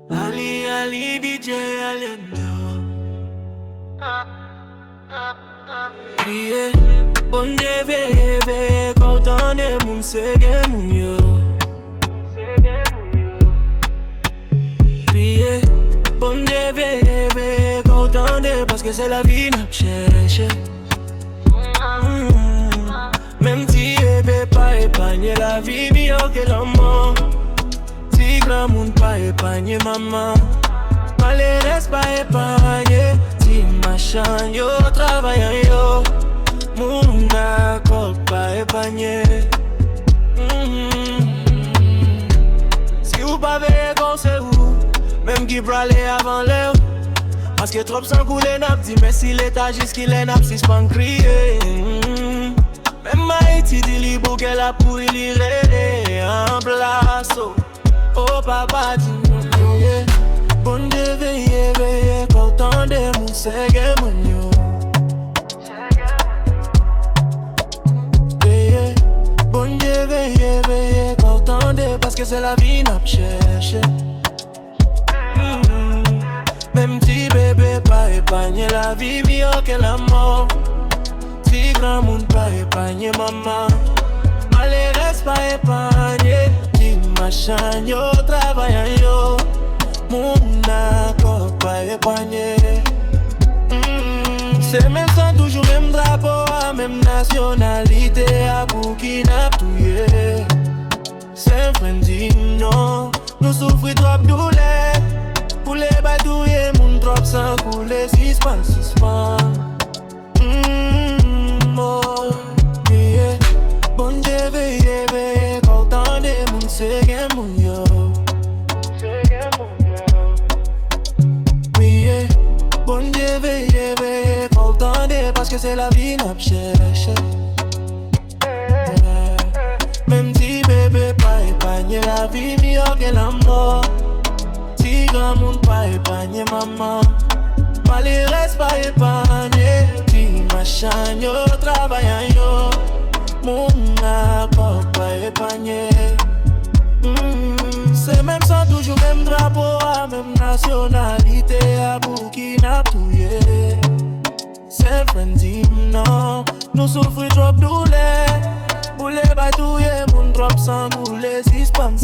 Ali DJ Alendo. Priye, bonje veye kontan de moun sege moun yo. Priye, bonje veye kontan de paske se la vi nap chèche. Même si ebe pa epanye la vi miyo ke l'amant. Si grand moun pa epanye maman. Maleres pa epanye. Si machan yo travayan yo. Moun akok pa epanye. Si ou pa veye kon se ou. Même ki prale avan le ou. Paske trop san koule nap di. Mais si l'eta jiski le nap si span kriye. Même Haïti di li bouke la pou li rede en place. Oh papa di nou ye. Bon de veye kontan de moun sege moun yo. Bon de veye kontan de paske se la vi nap chèche. Même si bébé pa epanye la vi miyo ke la mort. Si grand moun pa epanye maman. Maleres pa epanye. Di machan yo travayan yo. Moun akok pa epanye. Se men san toujou men drapo a. Men nasyonalite a pou ki nap touye. Se fren di non. Nou soufri trop doule. Pou le bay touye moun trop san koule. Sispan oh, yeah. Bon de veye kontan de moun sege moun yo. Yeah. Bon de veye kontan de paske se la vi nap chèche. Même si bébé pa epanye la vi miyo ke la mort. Si grand moun pa epanye maman. Maleres pa epanye. Di machan yo travayan yo. Moun akok pa epanye. Se même san toujou même drapo a. Même nasyonalite a pou ki nap touye. Se fren di non. Nou soufri trop doule. Pou le bay touye moun trop san koule. Sispan